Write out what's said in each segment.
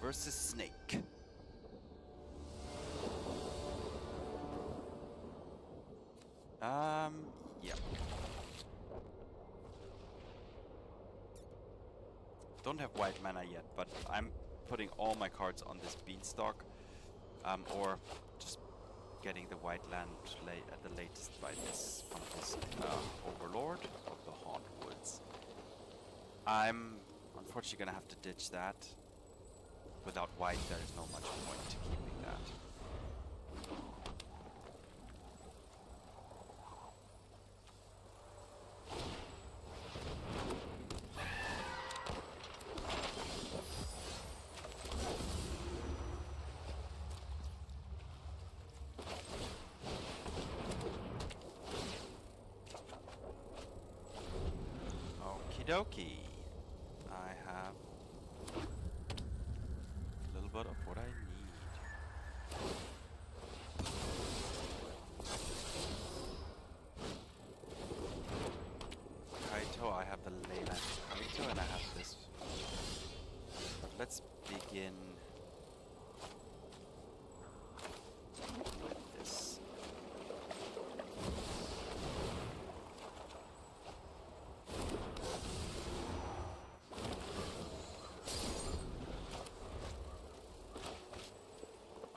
versus Snake. Yeah. Don't have white mana yet, but I'm putting all my cards on this Beanstalk, or just getting the white land at the latest by this Overlord of the Hauntwoods. I'm unfortunately gonna have to ditch that. Without white, there is no much point to keeping that. Okie dokie. I have a little bit of what I need. Kaito, I have the Leyline Kaito, and I have this. But let's begin with this.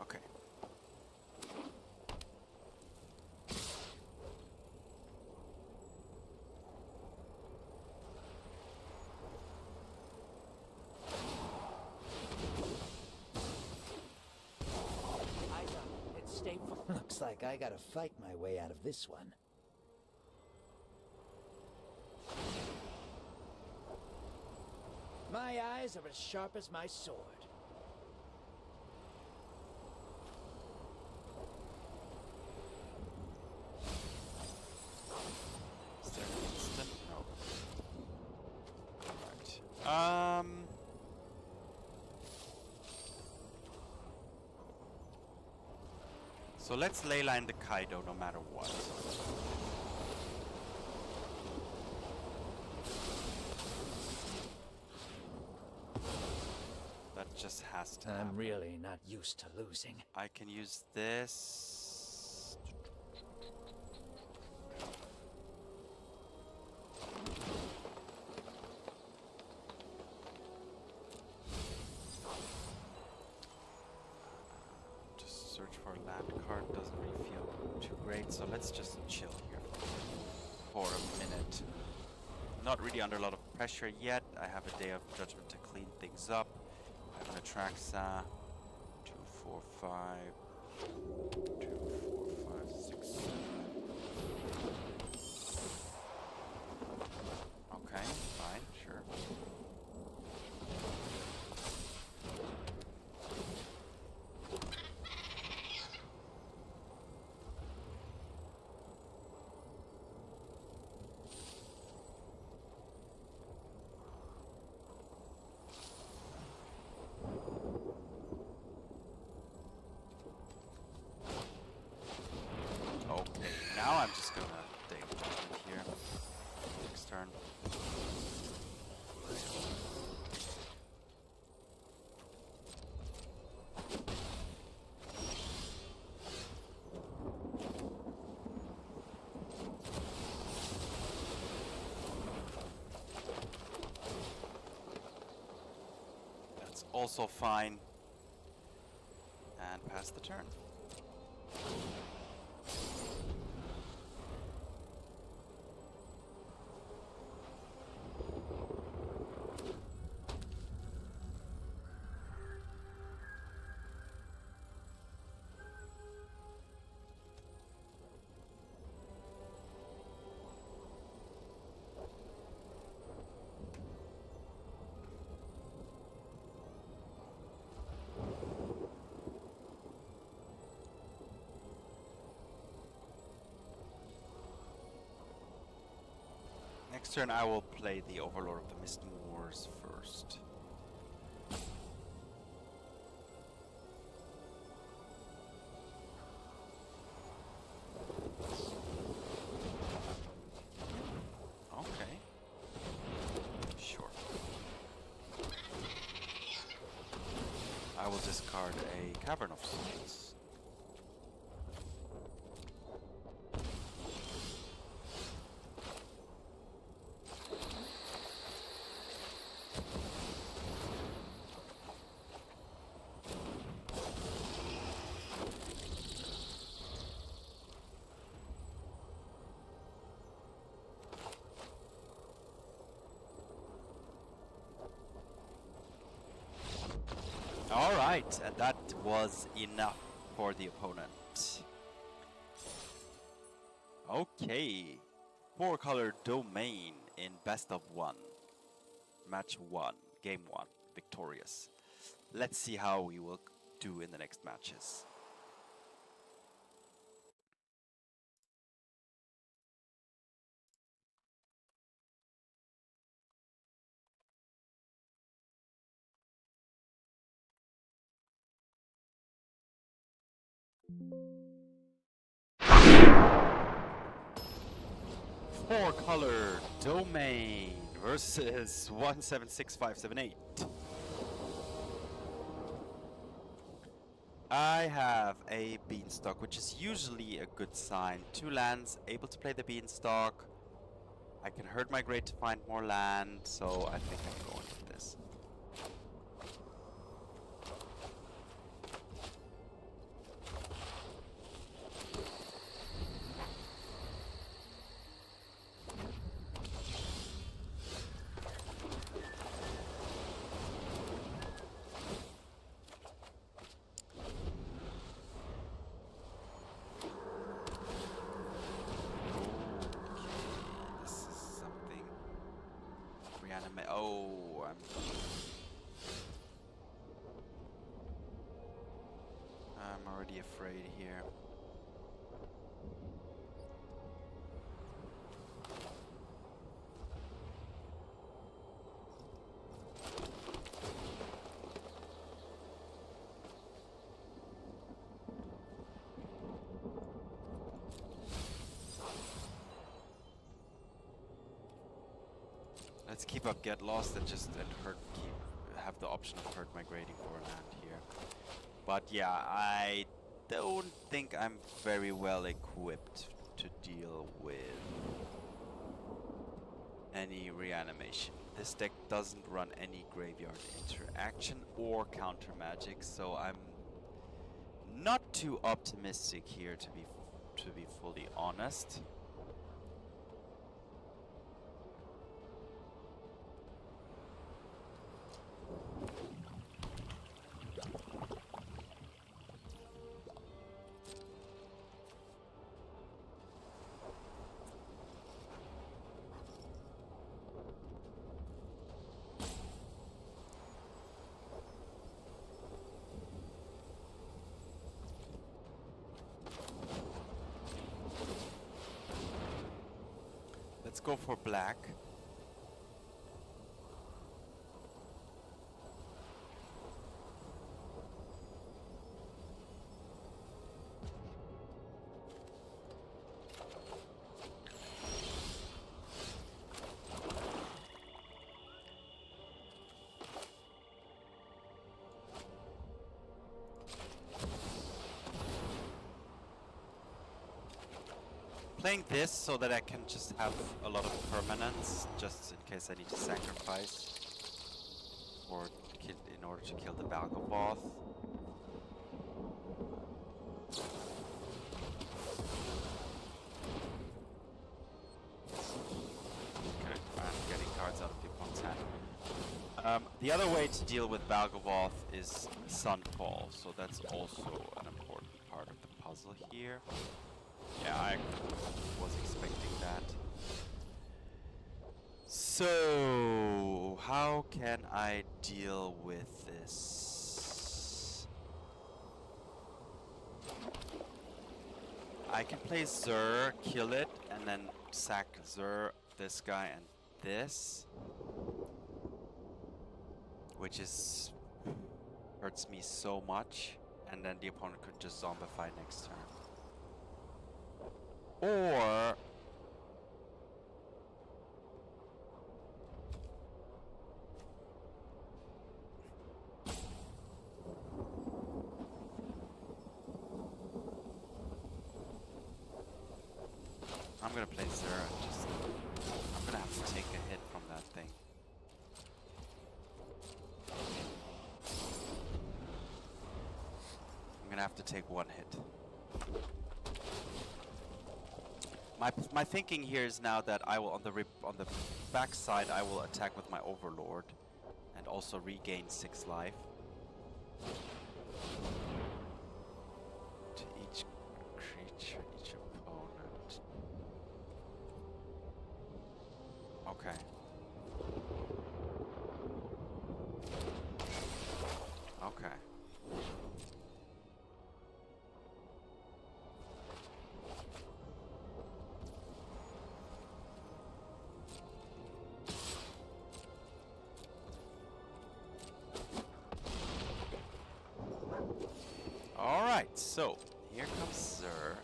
Okay. Looks like I gotta fight my way out of this one. My eyes are as sharp as my sword. Is there an instant? No. Alright. So let's leyline the Kaido no matter what. That just has to happen. I'm really not used to losing. I can use this. Search for a land card doesn't really feel too great, so let's just chill here for a minute. Not really under a lot of pressure yet. I have a Day of Judgment to clean things up. I have an Atraxa. 2, 4, 5. 2, 4, 5, 6, 7. Okay, fine, sure. Now I'm just gonna Day of Judgment here. Next turn. That's also fine. And pass the turn. Next turn I will play the Overlord of the Mistmoors first. Okay. Sure. I will discard a Cavern of Souls. Alright, and that was enough for the opponent. Okay, 4-color domain in best of 1. Match 1, game 1, victorious. Let's see how we will do in the next matches. Four-color domain versus 176578. I have a Beanstalk, which is usually a good sign. 2 lands, able to play the Beanstalk. I can herd migrate to find more land, so I think I'm going with this. Oh, I'm already afraid here. Let's keep up, get lost, and just have the option of herd migrating for a land here. But yeah, I don't think I'm very well equipped to deal with any reanimation. This deck doesn't run any graveyard interaction or counter magic, so I'm not too optimistic here to be fully honest. Let's go for black. Playing this so that I can just have a lot of permanents, just in case I need to sacrifice or in order to kill the Valgovoth. Okay, I'm getting cards out of the opponent's hand. The other way to deal with Valgovoth is Sunfall, so that's also an important part of the puzzle here. Yeah, I was expecting that. So, how can I deal with this? I can play Zur, kill it, and then sack Zur, this guy, and this. Which hurts me so much, and then the opponent could just zombify next turn. Or gonna play Zur and just... I'm gonna have to take a hit from that thing. I'm gonna have to take one hit. My thinking here is now that I will on the back side I will attack with my Overlord and also regain 6 life. To each creature, each opponent. Okay. Okay. Alright, so here comes Zur.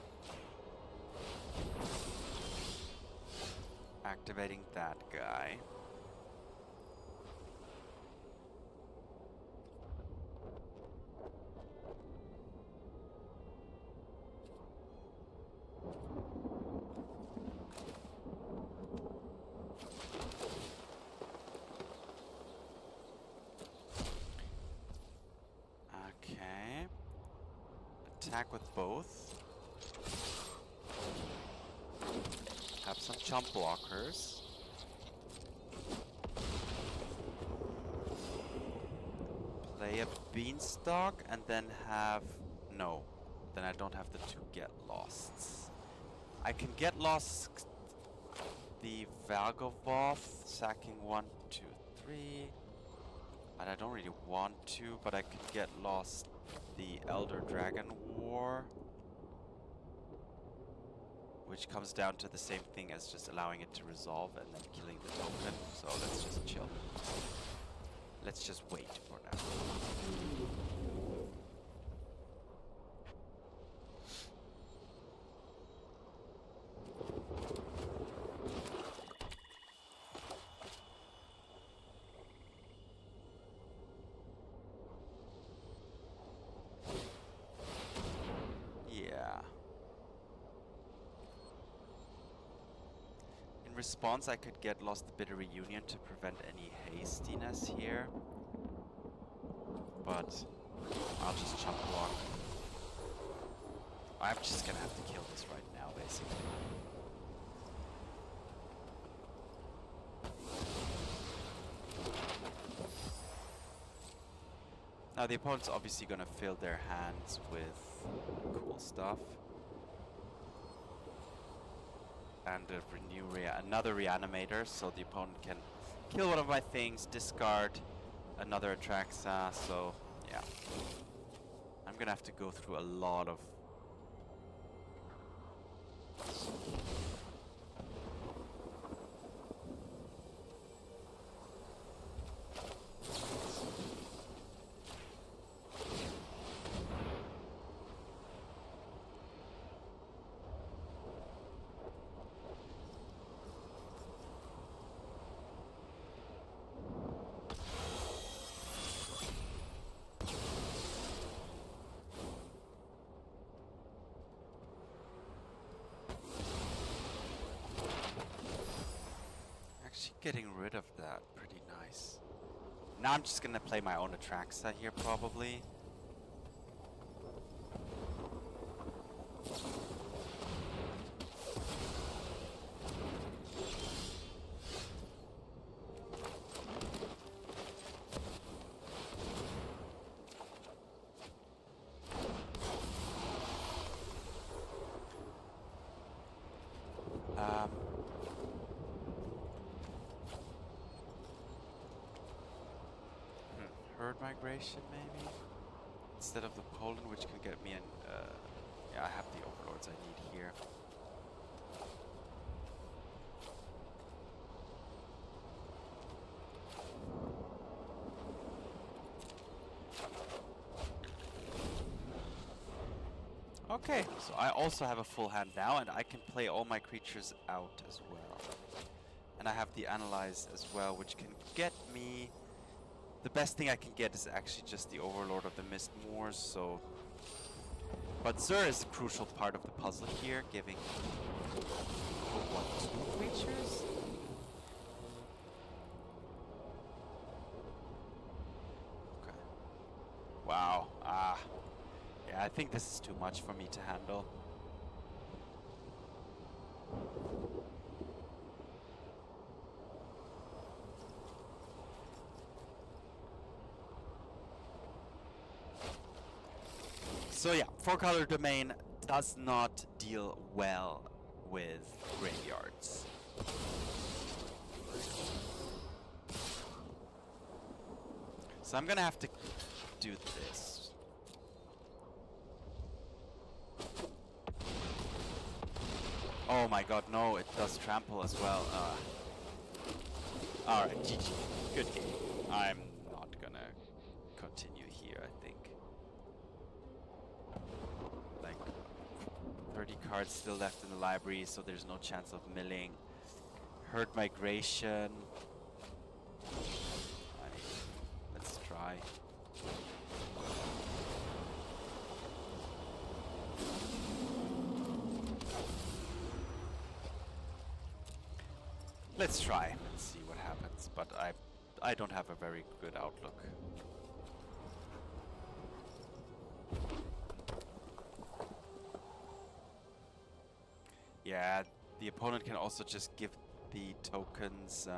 Activating that guy. Okay. Attack with both. Have some chump blockers. Play a Beanstalk and then have... No. Then I don't have the 2 Get Losts. I can Get Lost the Valgovoth, sacking 1, 2, 3. And I don't really want to, but I could Get Lost the Elder Dragon War, which comes down to the same thing as just allowing it to resolve and then killing the token. So let's just chill. Let's just wait for now. Response, I could Get Lost the Bitter Reunion to prevent any hastiness here, but I'll just chump block. I'm just gonna have to kill this right now, basically. Now the opponent's obviously gonna fill their hands with cool stuff. And another Reanimator, so the opponent can kill one of my things, discard another Atraxa, so yeah. I'm gonna have to go through a lot of... Getting rid of that, pretty nice. Now I'm just gonna play my own Atraxa here, probably. Herd Migration, maybe? Instead of the Pollen, which can get me an... yeah, I have the Overlords I need here. Okay, so I also have a full hand now, and I can play all my creatures out as well. And I have the Analyze as well, which can get me... The best thing I can get is actually just the Overlord of the Mistmoors, so... But Zur is a crucial part of the puzzle here, giving for what, 2 creatures? Okay. Wow. Yeah, I think this is too much for me to handle. So yeah, 4-color domain does not deal well with graveyards. So I'm gonna have to do this. Oh my god, no, it does trample as well. Alright, GG. Good game. I'm not gonna continue here, I think. Like, 30 cards still left in the library, so there's no chance of milling. Herd migration. Let's try. Let's try and see what happens, but I don't have a very good outlook. Yeah, the opponent can also just give the tokens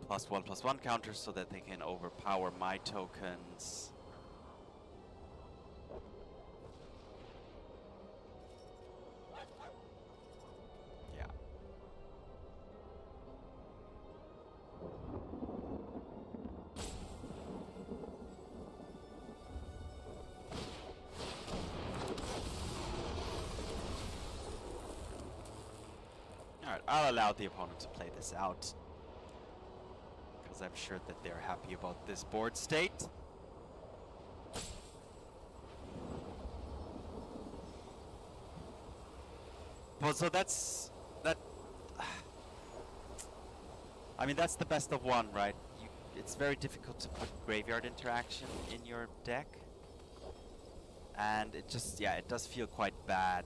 +1/+1 counters so that they can overpower my tokens. Yeah. Alright, I'll allow the opponent to play this out, because I'm sure that they're happy about this board state. Well, so that's that. I mean, that's the best of one, right? It's very difficult to put graveyard interaction in your deck, and it just, yeah, it does feel quite bad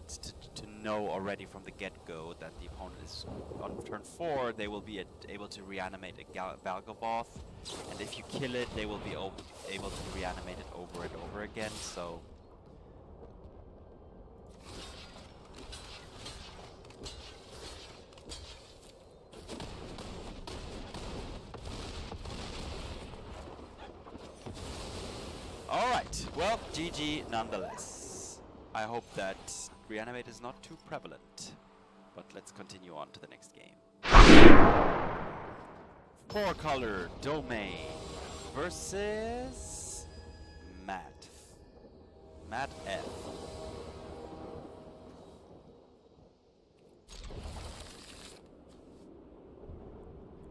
to know already from the get-go that the opponent is on turn 4. They will be able to reanimate a Valgovoth, and if you kill it, they will be able to reanimate it over and over again. So. Alright, well, GG nonetheless. I hope that reanimate is not too prevalent. But let's continue on to the next game. 4-color domain versus Matt F.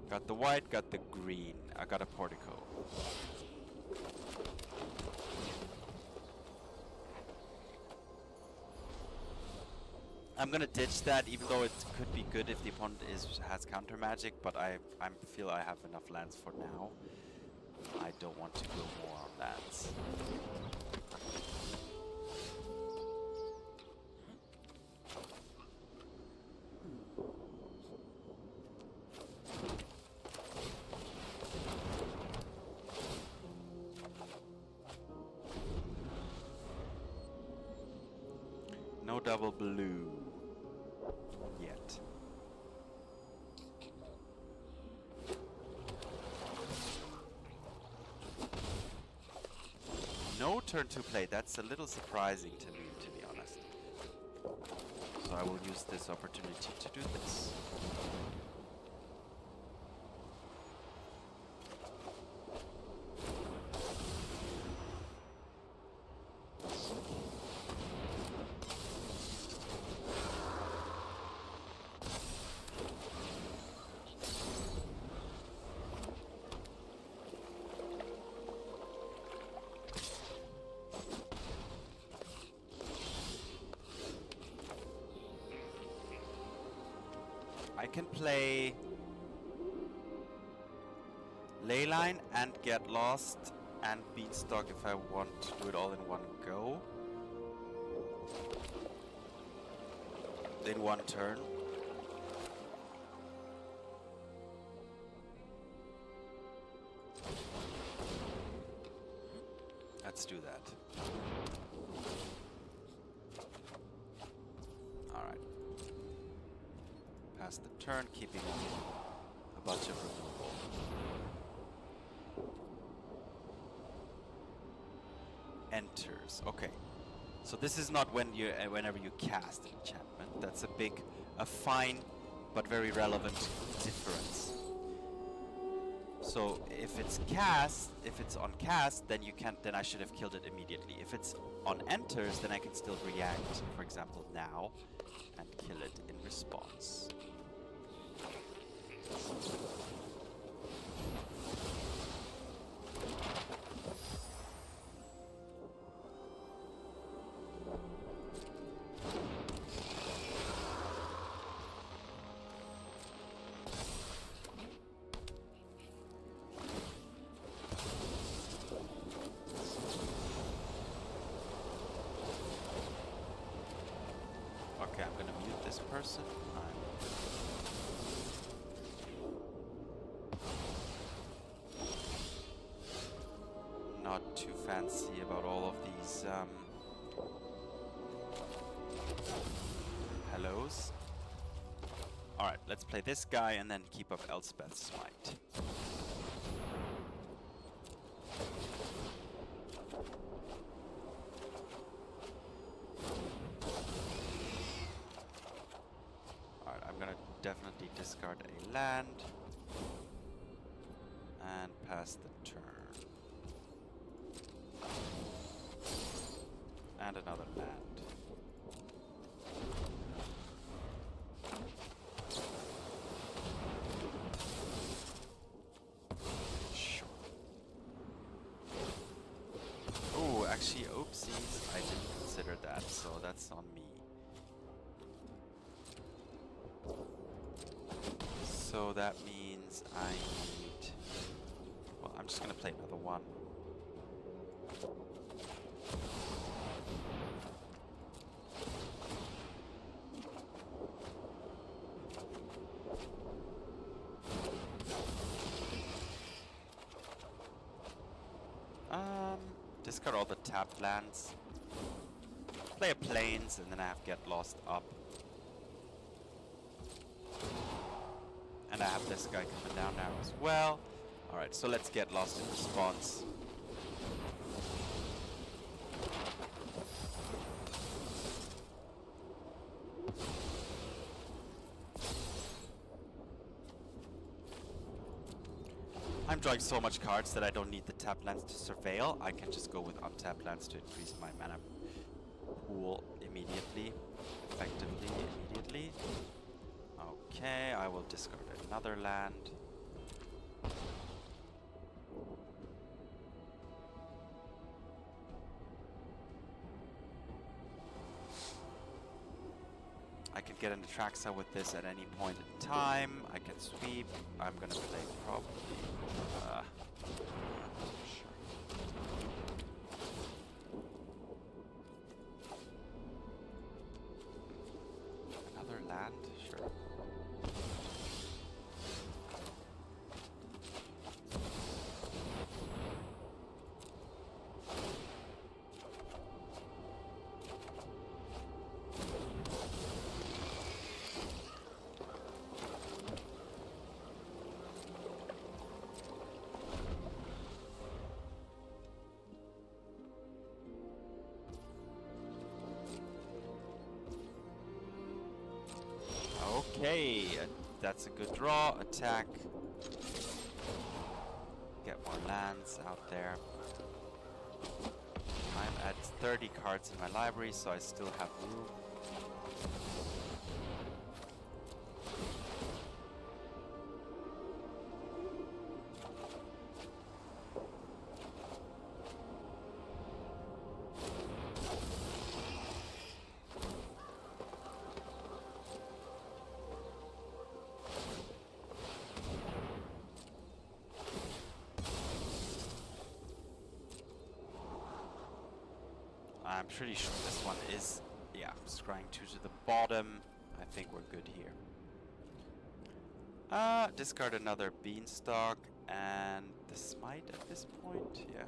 Got the white, got the green. I got a Portico. I'm gonna ditch that, even though it could be good if the opponent has counter magic, but I feel I have enough lands for now. I don't want to go more on lands. No double blue yet. No turn 2 play. That's a little surprising to me, to be honest. So I will use this opportunity to do this. I can play Leyline and get lost and Beanstalk if I want to do it all in one go. In one turn. Let's do that. Alright. Pass the turn, keeping a bunch of removal. Enters. Okay. So this is not when you whenever you cast an enchantment. That's a fine but very relevant difference. So if it's on cast, then I should have killed it immediately. If it's on enters, then I can still react, for example, now, and kill it in response. Okay, I'm gonna mute this person. I'm not too fancy about all of these hellos. Alright, let's play this guy and then keep up Elspeth's Smite. Definitely discard a land and pass the turn. And another land. Sure. Oh, actually, oopsies. I didn't consider that, so that's on me. So that means I need... Well, I'm just going to play another one. Discard all the tapped lands. Play a Plains, and then I have Get Lost up. And I have this guy coming down now as well. Alright, so let's Get Lost in response. I'm drawing so much cards that I don't need the tap lands to surveil. I can just go with untapped lands to increase my mana pool immediately. Effectively, immediately. Okay, I will discard another land. I can get an Atraxa with this at any point in time. I can sweep. I'm gonna play probably... Another land? Sure. Okay, that's a good draw. Attack. Get more lands out there. I'm at 30 cards in my library, so I still have room. I'm pretty sure this one is, yeah, scrying 2 to the bottom. I think we're good here. Discard another Beanstalk and the Smite at this point, yeah.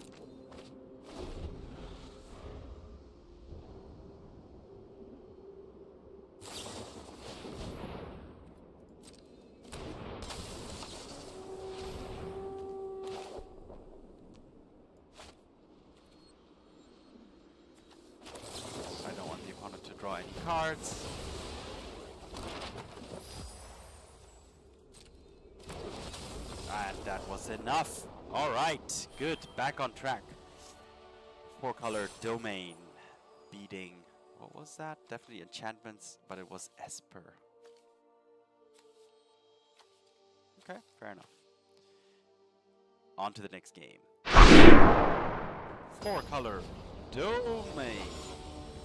I don't want the opponent to draw any cards. And that was enough. Alright, good. Back on track. 4-color domain. Beating. What was that? Definitely enchantments, but it was Esper. Okay, fair enough. On to the next game. 4-color domain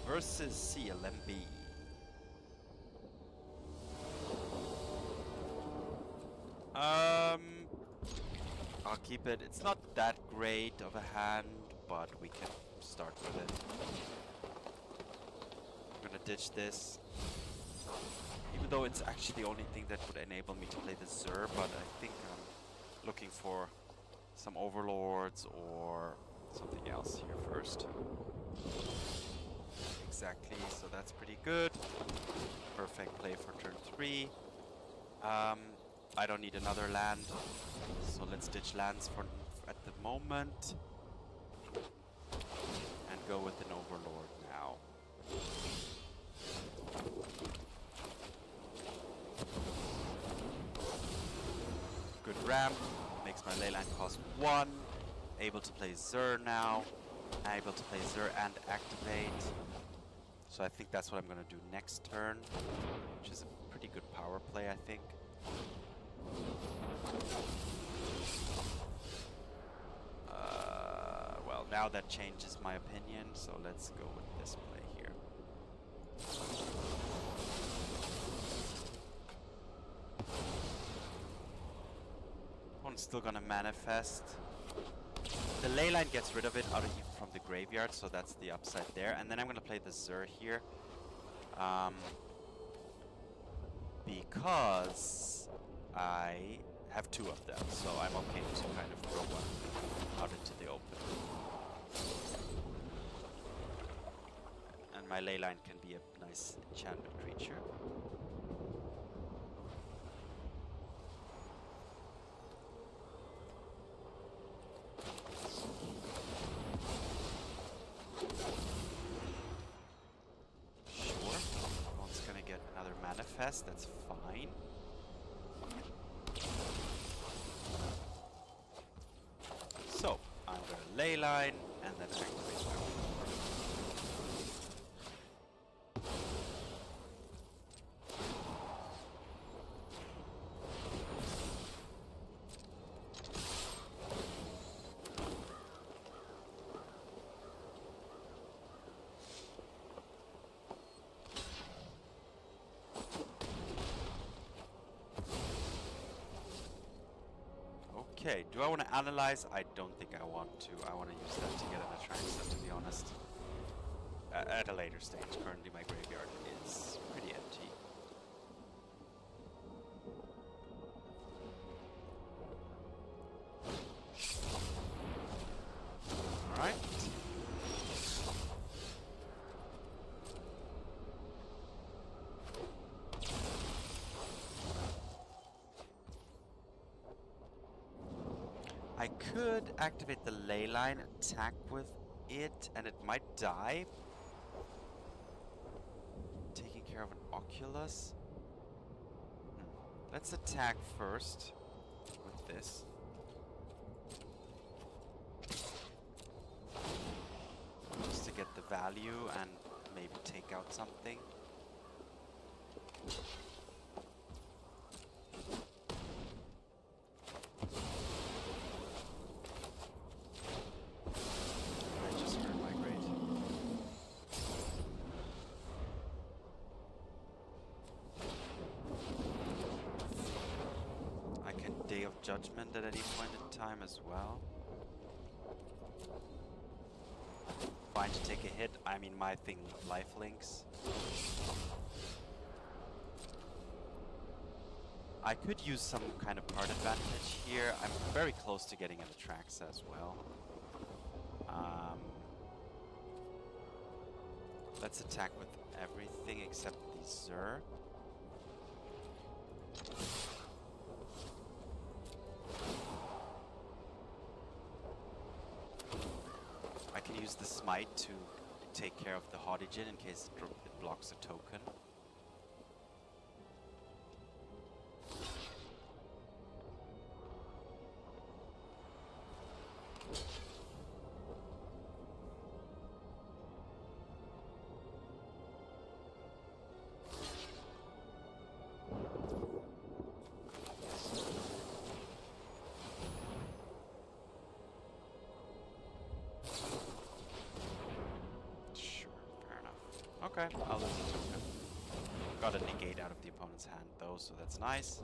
versus CLMB. I'll keep it. It's not that great of a hand, but we can start with it. I'm gonna ditch this. Even though it's actually the only thing that would enable me to play the Zur, but I think I'm looking for some Overlords or something else here first. Exactly, so that's pretty good. Perfect play for turn 3. I don't need another land, so let's ditch lands for at the moment and go with an Overlord now. Good ramp, makes my Leyline cost 1. Able to play Zur now. Able to play Zur and activate. So I think that's what I'm going to do next turn, which is a pretty good power play, I think. Well, now that changes my opinion, so let's go with this play here. One's still gonna manifest. The Leyline gets rid of it out of from the graveyard, so that's the upside there. And then I'm gonna play the Zur here. Because I have 2 of them, so I'm okay to kind of throw one out into the open. And my Leyline can be a nice enchantment creature. Sure, one's gonna get another manifest, that's fine. So, I'm gonna Leyline and then activate my Overlord. Okay, do I want to analyze? I don't think I want to. I want to use that to get an Atraxa, to be honest. At a later stage. Currently my graveyard is pretty empty. Alright. I could activate the Leyline, attack with it, and it might die. Taking care of an Oculus. Let's attack first with this. Just to get the value and maybe take out something. Judgment at any point in time as well. fine to take a hit. I mean, my thing, lifelinks. I could use some kind of card advantage here. I'm very close to getting an Atraxa as well. Let's attack with everything except the Zur. I can use the Smite to take care of the Hauntwoods in case it blocks a token. Okay, I'll lose the token. Got a negate out of the opponent's hand though, so that's nice.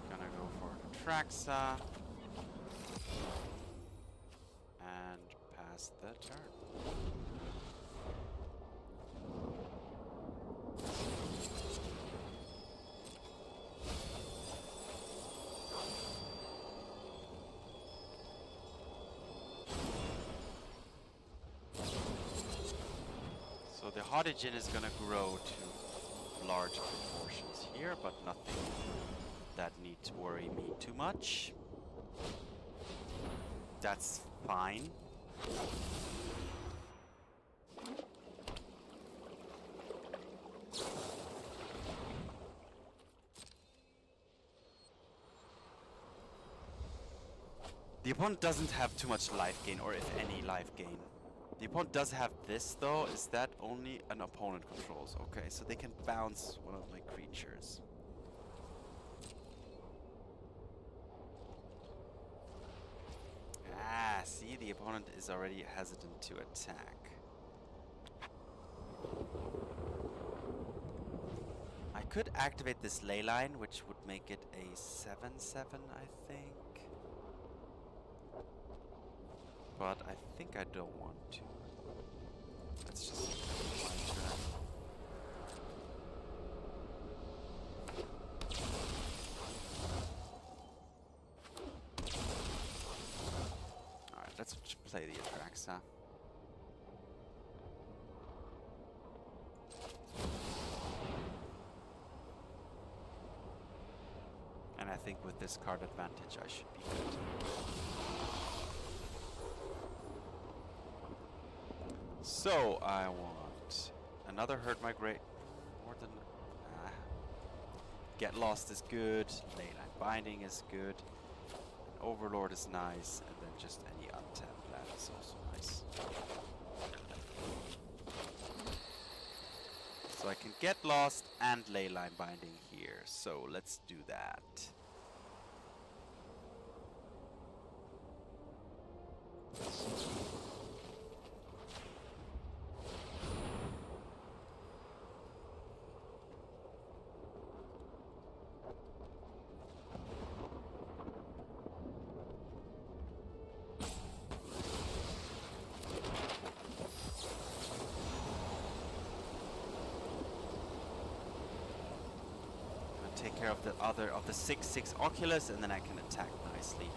Gonna go for Atraxa. And pass the turn. So the Hauntwoods is gonna grow to large proportions here, but nothing that need to worry me too much. That's fine. The opponent doesn't have too much life gain, or if any life gain. The opponent does have this though. Is that only an opponent controls? Okay, so they can bounce one of my creatures. Ah, see, the opponent is already hesitant to attack. I could activate this Leyline, which would make it a 7/7, I think. But I think I don't want to. Let's just my turn. Alright, let's play the Atraxa. And I think with this card advantage I should be good. So I want another Hurt Migrate, more than Get Lost is good, Leyline Binding is good, Overlord is nice, and then just any untapped land is also nice. So I can Get Lost and Leyline Binding here, so let's do that. Take care of the other of the 6/6 Oculus, and then I can attack nicely.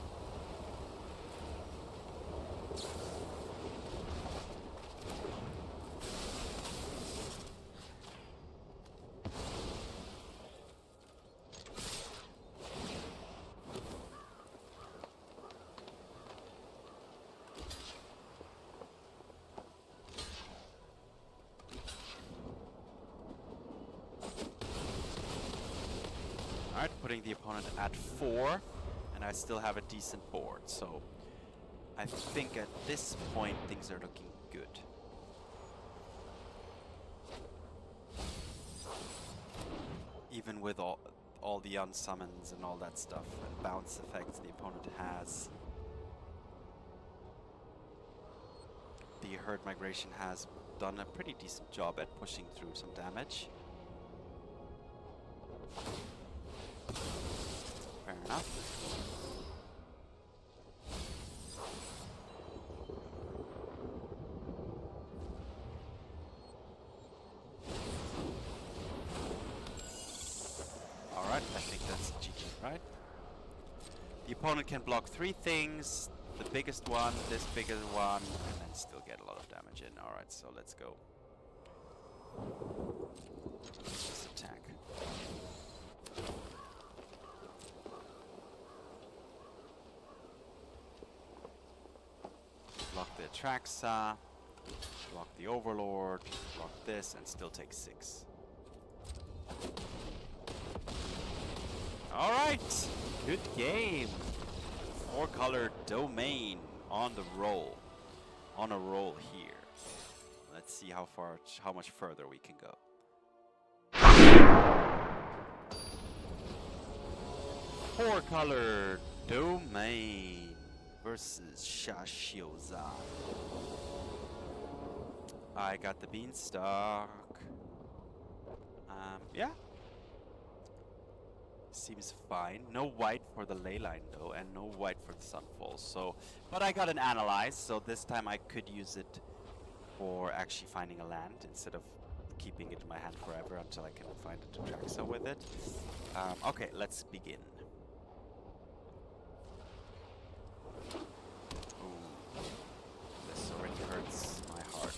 Alright, putting the opponent at 4, and I still have a decent board, so I think at this point things are looking good. Even with all the unsummons and all that stuff and bounce effects the opponent has. the herd migration has done a pretty decent job at pushing through some damage. Fair enough. Alright, I think that's GG, right? The opponent can block 3 things, the biggest one, this bigger one, and then still get a lot of damage in. Alright, so let's go. Let's just attack. Block the Atraxa, block the Overlord, block this, and still take 6. Alright, good game. 4-color domain on the roll. On a roll here. Let's see how much further we can go. 4-color domain versus Shashioza. I got the Beanstalk. Yeah. Seems fine. No white for the Leyline though, and no white for the Sunfall. So, but I got an Analyze, so this time I could use it for actually finding a land instead of keeping it in my hand forever until I can find a Atraxa with it. Okay, let's begin. Ooh, this already hurts my heart.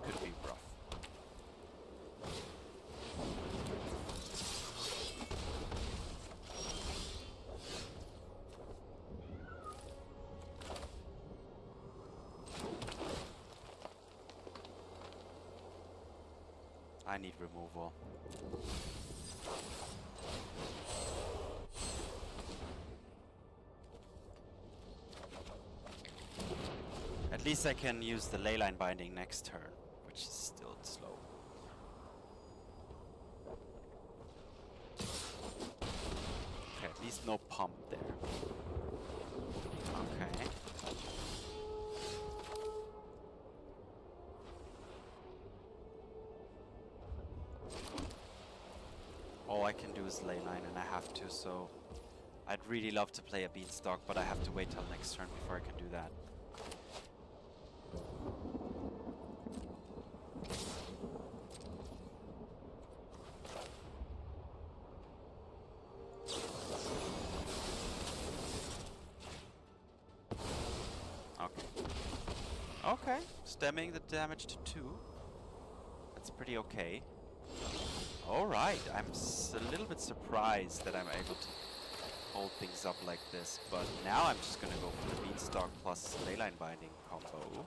Could be rough. I need removal. At least I can use the Leyline Binding next turn, which is still slow. Okay, at least no pump there. Okay. All I can do is Leyline, and I have to, so I'd really love to play a Beanstalk, but I have to wait till next turn before I can do that. Okay, stemming the damage to 2. That's pretty okay. Alright, I'm a little bit surprised that I'm able to hold things up like this, but now I'm just gonna go for the Beanstalk plus Leyline Binding combo.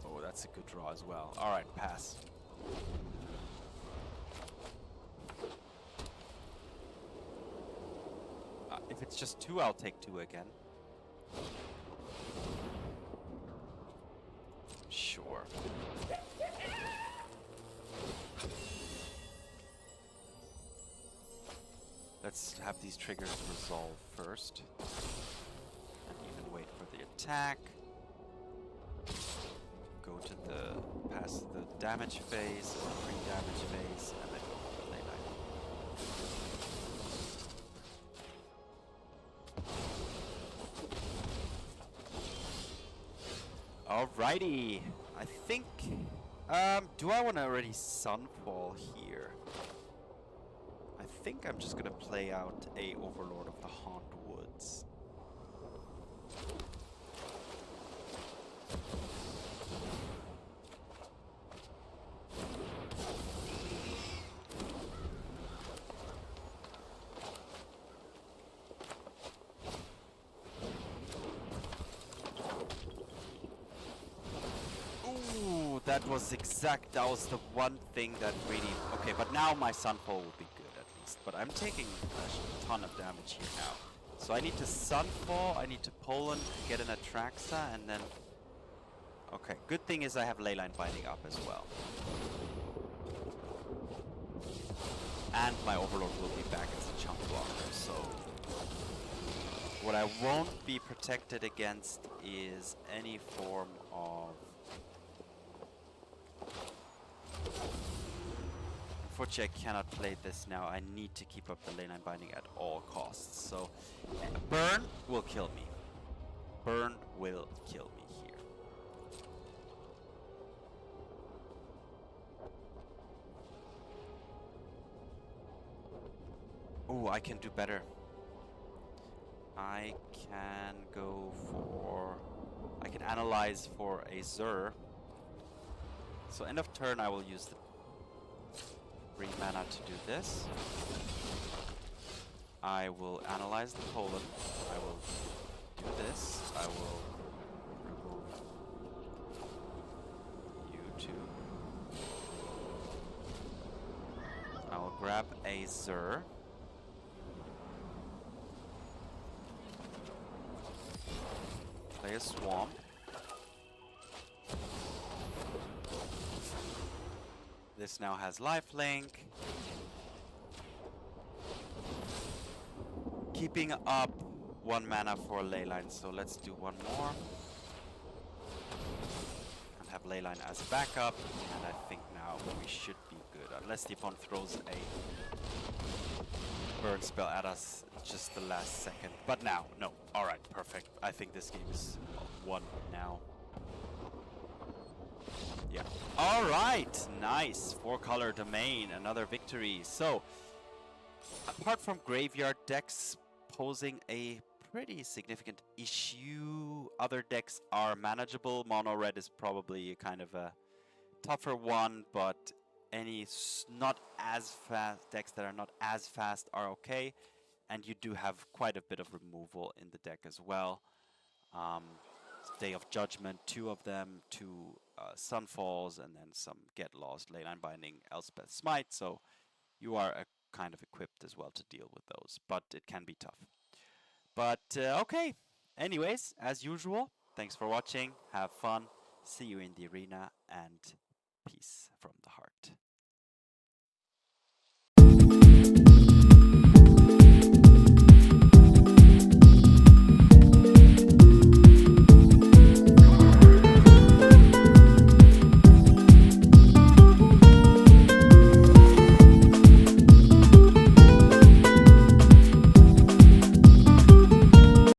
Oh, that's a good draw as well. Alright, pass. If it's just 2, I'll take 2 again. Sure. Let's have these triggers resolve first. And even wait for the attack. Go to the past the damage phase or pre-damage phase, and then go for the Leyline. Alrighty. I think do I want to already Sunfall here? I think I'm just gonna play out a Overlord of the Hauntwoods. Ooh, that was the one thing that really... Okay, but now my Sunfall will be good at least. But I'm taking a ton of damage here now. So I need to Sunfall, I need to Pollen, get an Atraxa, and then... Okay, good thing is I have Leyline Binding up as well. and my Overlord will be back as a chunk blocker, so what I won't be protected against is any form of... Unfortunately, I cannot play this now. I need to keep up the Leyline Binding at all costs. So, burn will kill me. Burn will kill me here. Oh, I can do better. I can go for... I can analyze for a Zur. So end of turn I will use the 3 mana to do this. I will analyze the Pollen. I will do this. I will remove you two. I will grab a Zur. Play a Swamp. This now has lifelink. Keeping up 1 mana for Leyline, so let's do 1 more. And have Leyline as backup, and I think now we should be good. Unless the opponent throws a burn spell at us just the last second. But now, no. Alright, perfect. I think this game is won now. Yeah. Alright, nice. 4-color domain, another victory. So, apart from graveyard decks posing a pretty significant issue, other decks are manageable. Mono red is probably kind of a tougher one, but any not as fast decks that are not as fast are okay. And you do have quite a bit of removal in the deck as well. Day of Judgment, 2 of them, 2 Sunfalls, and then some Get Lost, Leyline Binding, Elspeth, Smite. So you are kind of equipped as well to deal with those, but it can be tough. But okay, anyways, as usual, thanks for watching, have fun, see you in the arena, and peace.